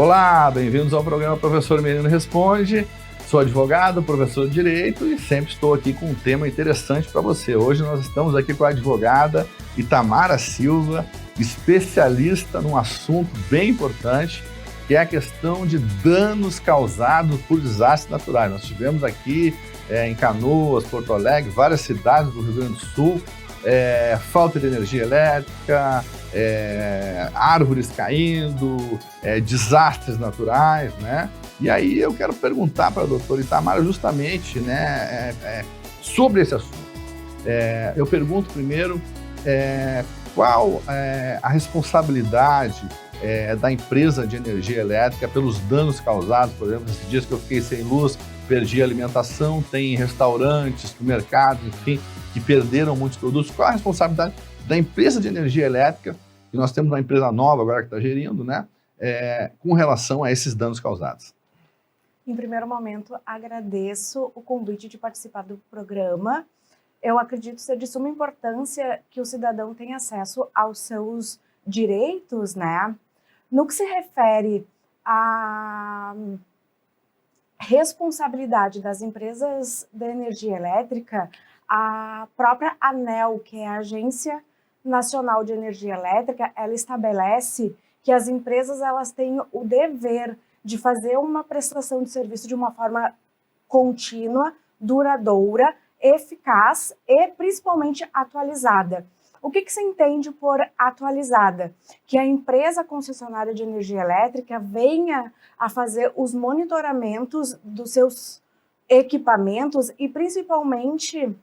Olá, bem-vindos ao programa Professor Menino Responde. Sou advogado, professor de Direito e sempre estou aqui com um tema interessante para você. Hoje nós estamos aqui com a advogada Itamara Silva, especialista num assunto bem importante, que é a questão de danos causados por desastres naturais. Nós tivemos aqui em Canoas, Porto Alegre, várias cidades do Rio Grande do Sul, falta de energia elétrica, árvores caindo, desastres naturais, né? E aí eu quero perguntar para a doutora Itamara justamente, né, sobre esse assunto. Eu pergunto primeiro qual a responsabilidade da empresa de energia elétrica pelos danos causados. Por exemplo, esses dias que eu fiquei sem luz, perdi a alimentação, tem restaurantes, supermercados, enfim, que perderam muitos produtos. Qual a responsabilidade da empresa de energia elétrica, que nós temos uma empresa nova agora que está gerindo, né, com relação a esses danos causados? Em primeiro momento, agradeço o convite de participar do programa. Eu acredito ser de suma importância que o cidadão tenha acesso aos seus direitos, né? No que se refere à responsabilidade das empresas de energia elétrica, a própria ANEEL, que é a Agência Nacional de Energia Elétrica, ela estabelece que as empresas elas têm o dever de fazer uma prestação de serviço de uma forma contínua, duradoura, eficaz e principalmente atualizada. O que se entende por atualizada? Que a empresa concessionária de energia elétrica venha a fazer os monitoramentos dos seus equipamentos e principalmente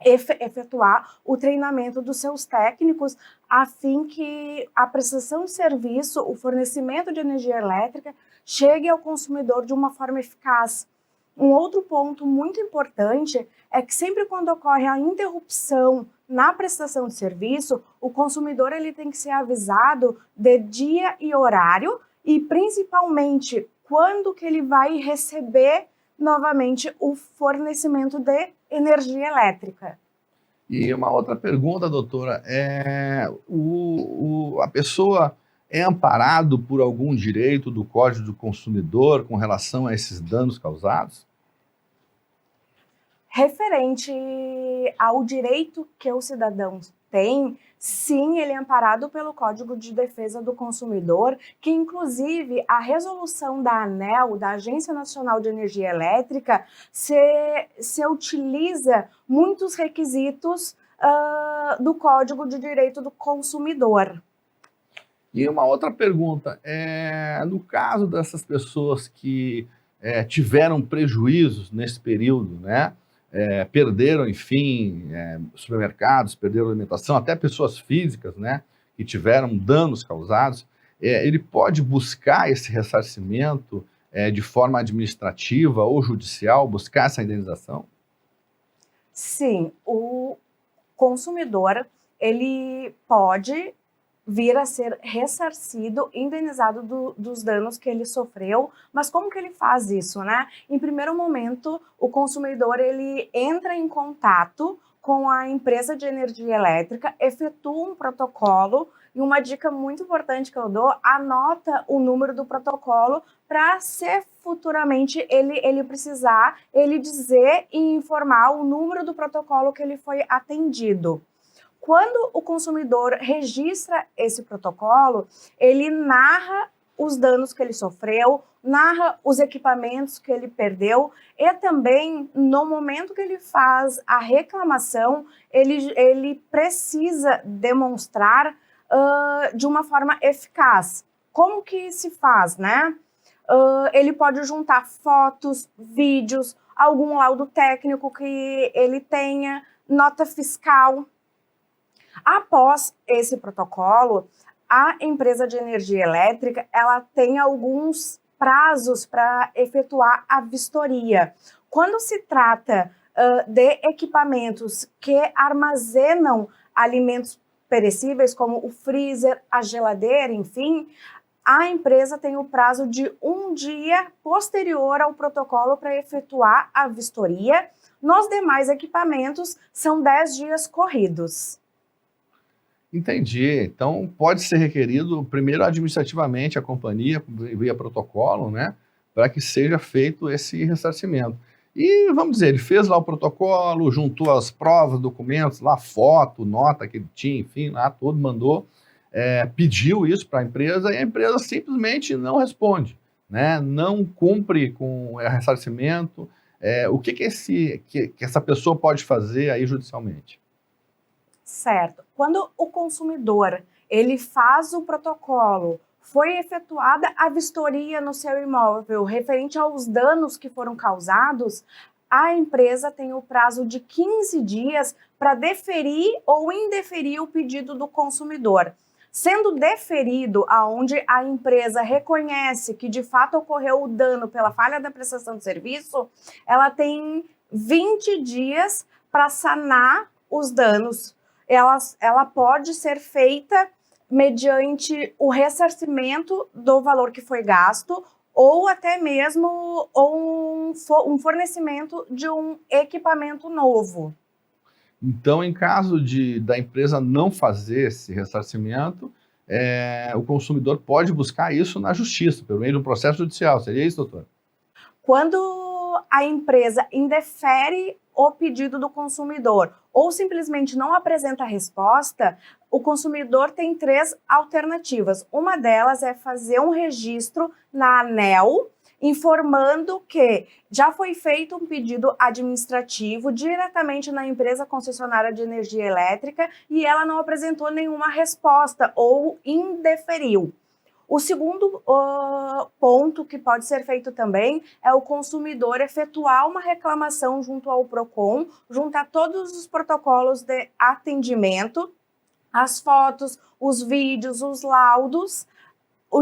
efetuar o treinamento dos seus técnicos a fim que a prestação de serviço, o fornecimento de energia elétrica chegue ao consumidor de uma forma eficaz. Um outro ponto muito importante é que sempre quando ocorre a interrupção na prestação de serviço, o consumidor ele tem que ser avisado de dia e horário e principalmente quando que ele vai receber novamente o fornecimento de energia elétrica. E uma outra pergunta, doutora, a pessoa é amparado por algum direito do Código do Consumidor com relação a esses danos causados? Referente ao direito que o cidadão tem, sim, ele é amparado pelo Código de Defesa do Consumidor, que inclusive a resolução da ANEEL, da Agência Nacional de Energia Elétrica, se utiliza muitos requisitos do Código de Direito do Consumidor. E uma outra pergunta, no caso dessas pessoas que tiveram prejuízos nesse período, né? Perderam, enfim, supermercados, perderam alimentação, até pessoas físicas, né, que tiveram danos causados, ele pode buscar esse ressarcimento de forma administrativa ou judicial, buscar essa indenização? Sim, o consumidor ele pode vir a ser ressarcido, indenizado dos danos que ele sofreu, mas como que ele faz isso, né? Em primeiro momento, o consumidor ele entra em contato com a empresa de energia elétrica, efetua um protocolo e uma dica muito importante que eu dou, anota o número do protocolo para se futuramente ele precisar, ele dizer e informar o número do protocolo que ele foi atendido. Quando o consumidor registra esse protocolo, ele narra os danos que ele sofreu, narra os equipamentos que ele perdeu e também, no momento que ele faz a reclamação, ele precisa demonstrar de uma forma eficaz. Como que se faz, né? Ele pode juntar fotos, vídeos, algum laudo técnico que ele tenha, nota fiscal. Após esse protocolo, a empresa de energia elétrica ela tem alguns prazos para efetuar a vistoria. Quando se trata de equipamentos que armazenam alimentos perecíveis, como o freezer, a geladeira, enfim, a empresa tem o prazo de 1 dia posterior ao protocolo para efetuar a vistoria. Nos demais equipamentos, são 10 dias corridos. Entendi. Então, pode ser requerido, primeiro, administrativamente, a companhia, via protocolo, né, para que seja feito esse ressarcimento. E, vamos dizer, ele fez lá o protocolo, juntou as provas, documentos, lá, foto, nota que ele tinha, enfim, lá, tudo, mandou, pediu isso para a empresa e a empresa simplesmente não responde, né, não cumpre com o ressarcimento. O que que essa pessoa pode fazer aí judicialmente? Certo. Quando o consumidor ele faz o protocolo, foi efetuada a vistoria no seu imóvel referente aos danos que foram causados, a empresa tem o prazo de 15 dias para deferir ou indeferir o pedido do consumidor. Sendo deferido, aonde a empresa reconhece que de fato ocorreu o dano pela falha da prestação de serviço, ela tem 20 dias para sanar os danos. Ela pode ser feita mediante o ressarcimento do valor que foi gasto ou até mesmo um fornecimento de um equipamento novo. Então, em caso da empresa não fazer esse ressarcimento, o consumidor pode buscar isso na justiça, pelo meio de um processo judicial. Seria isso, doutor? Quando a empresa indefere o pedido do consumidor ou simplesmente não apresenta a resposta, o consumidor tem 3 alternativas. Uma delas é fazer um registro na ANEEL, informando que já foi feito um pedido administrativo diretamente na empresa concessionária de energia elétrica e ela não apresentou nenhuma resposta ou indeferiu. O segundo ponto que pode ser feito também é o consumidor efetuar uma reclamação junto ao PROCON, juntar todos os protocolos de atendimento, as fotos, os vídeos, os laudos.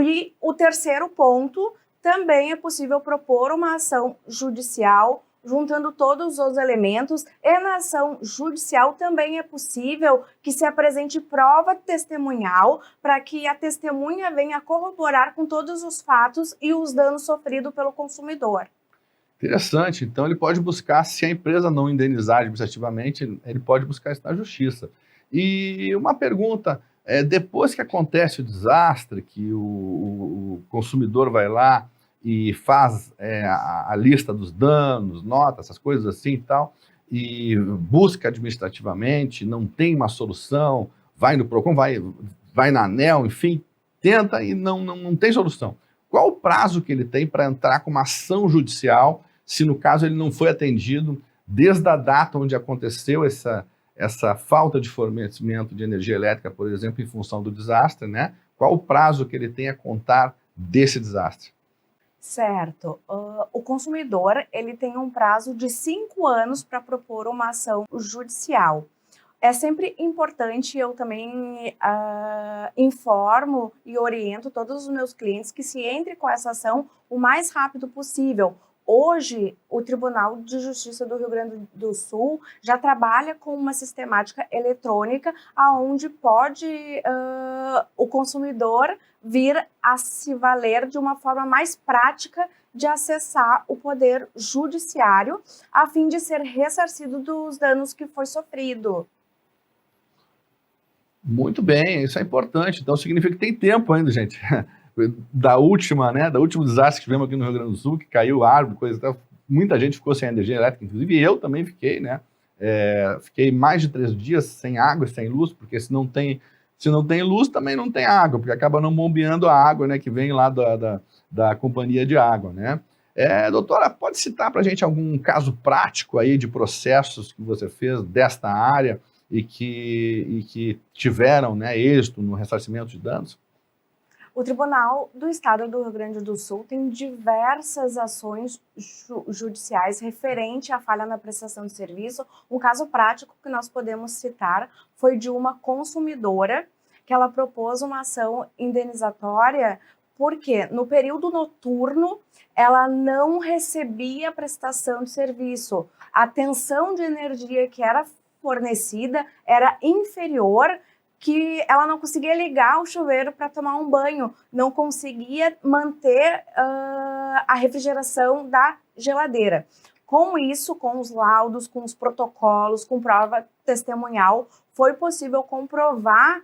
E o terceiro ponto, também é possível propor uma ação judicial juntando todos os elementos, e na ação judicial também é possível que se apresente prova testemunhal para que a testemunha venha corroborar com todos os fatos e os danos sofridos pelo consumidor. Interessante. Então, ele pode buscar, se a empresa não indenizar administrativamente, ele pode buscar isso na justiça. E uma pergunta, depois que acontece o desastre, que o consumidor vai lá e faz a lista dos danos, nota, essas coisas assim e tal, e busca administrativamente, não tem uma solução, vai no PROCON, vai na ANEEL, enfim, tenta e não tem solução. Qual o prazo que ele tem para entrar com uma ação judicial, se no caso ele não foi atendido desde a data onde aconteceu essa falta de fornecimento de energia elétrica, por exemplo, em função do desastre, né? Qual o prazo que ele tem a contar desse desastre? Certo. O consumidor ele tem um prazo de 5 anos para propor uma ação judicial. É sempre importante, eu também informo e oriento todos os meus clientes que se entre com essa ação o mais rápido possível. Hoje, o Tribunal de Justiça do Rio Grande do Sul já trabalha com uma sistemática eletrônica onde pode o consumidor vir a se valer de uma forma mais prática de acessar o poder judiciário a fim de ser ressarcido dos danos que foi sofrido. Muito bem, isso é importante. Então significa que tem tempo ainda, gente. Da último desastre que tivemos aqui no Rio Grande do Sul, que caiu árvore, coisa e tal, muita gente ficou sem energia elétrica, inclusive eu também fiquei, né? Fiquei mais de 3 dias sem água, sem luz, porque se não tem luz, também não tem água, porque acaba não bombeando a água, né, que vem lá da companhia de água, né? Doutora, pode citar para a gente algum caso prático aí de processos que você fez desta área e que tiveram, né, êxito no ressarcimento de danos? O Tribunal do Estado do Rio Grande do Sul tem diversas ações judiciais referente à falha na prestação de serviço. Um caso prático que nós podemos citar foi de uma consumidora que ela propôs uma ação indenizatória porque no período noturno ela não recebia prestação de serviço. A tensão de energia que era fornecida era inferior, que ela não conseguia ligar o chuveiro para tomar um banho, não conseguia manter a refrigeração da geladeira. Com isso, com os laudos, com os protocolos, com prova testemunhal, foi possível comprovar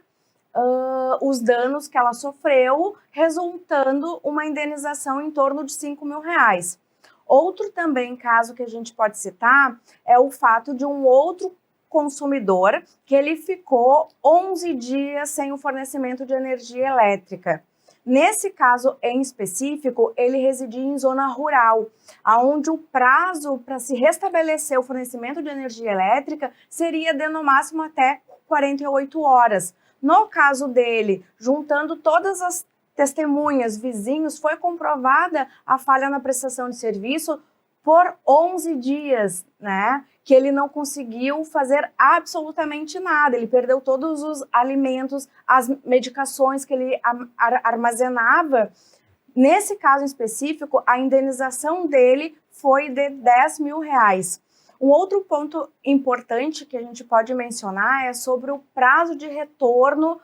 os danos que ela sofreu, resultando uma indenização em torno de R$ 5.000. Outro também caso que a gente pode citar é o fato de um outro consumidor que ele ficou 11 dias sem o fornecimento de energia elétrica. Nesse caso em específico, ele residia em zona rural, onde o prazo para se restabelecer o fornecimento de energia elétrica seria de no máximo até 48 horas. No caso dele, juntando todas as testemunhas, vizinhos, foi comprovada a falha na prestação de serviço por 11 dias, né? Que ele não conseguiu fazer absolutamente nada, ele perdeu todos os alimentos, as medicações que ele armazenava. Nesse caso específico, a indenização dele foi de R$ 10.000. Um outro ponto importante que a gente pode mencionar é sobre o prazo de retorno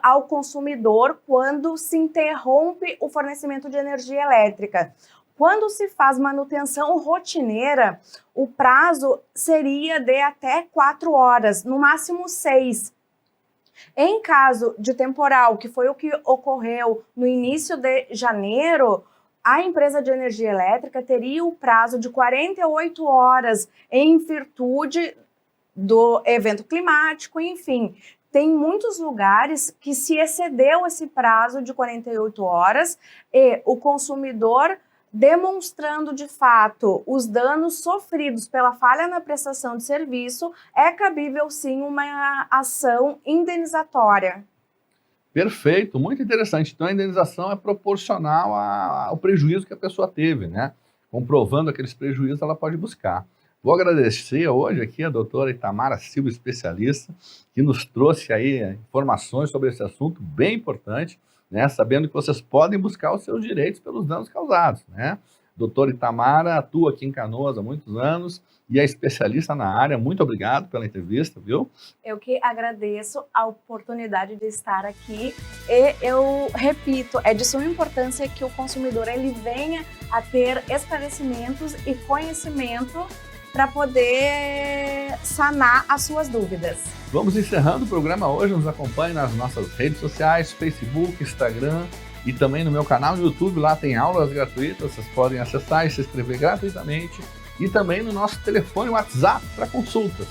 ao consumidor quando se interrompe o fornecimento de energia elétrica. Quando se faz manutenção rotineira, o prazo seria de até 4 horas, no máximo 6. Em caso de temporal, que foi o que ocorreu no início de janeiro, a empresa de energia elétrica teria o prazo de 48 horas em virtude do evento climático, enfim. Tem muitos lugares que se excedeu esse prazo de 48 horas e o consumidor, demonstrando de fato os danos sofridos pela falha na prestação de serviço, é cabível sim uma ação indenizatória. Perfeito, muito interessante. Então a indenização é proporcional ao prejuízo que a pessoa teve, né? Comprovando aqueles prejuízos, ela pode buscar. Vou agradecer hoje aqui a doutora Itamara Silva, especialista, que nos trouxe aí informações sobre esse assunto bem importante, né? Sabendo que vocês podem buscar os seus direitos pelos danos causados, né? Doutora Itamara atua aqui em Canoas há muitos anos e é especialista na área. Muito obrigado pela entrevista, viu? Eu que agradeço a oportunidade de estar aqui e eu repito, é de suma importância que o consumidor ele venha a ter esclarecimentos e conhecimento para poder sanar as suas dúvidas. Vamos encerrando o programa hoje. Nos acompanhe nas nossas redes sociais, Facebook, Instagram e também no meu canal no YouTube. Lá tem aulas gratuitas, vocês podem acessar e se inscrever gratuitamente. E também no nosso telefone WhatsApp para consultas.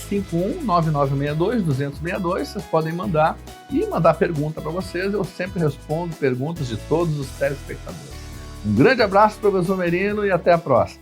519962-262, vocês podem mandar e mandar pergunta para vocês. Eu sempre respondo perguntas de todos os telespectadores. Um grande abraço, professor Merino, e até a próxima.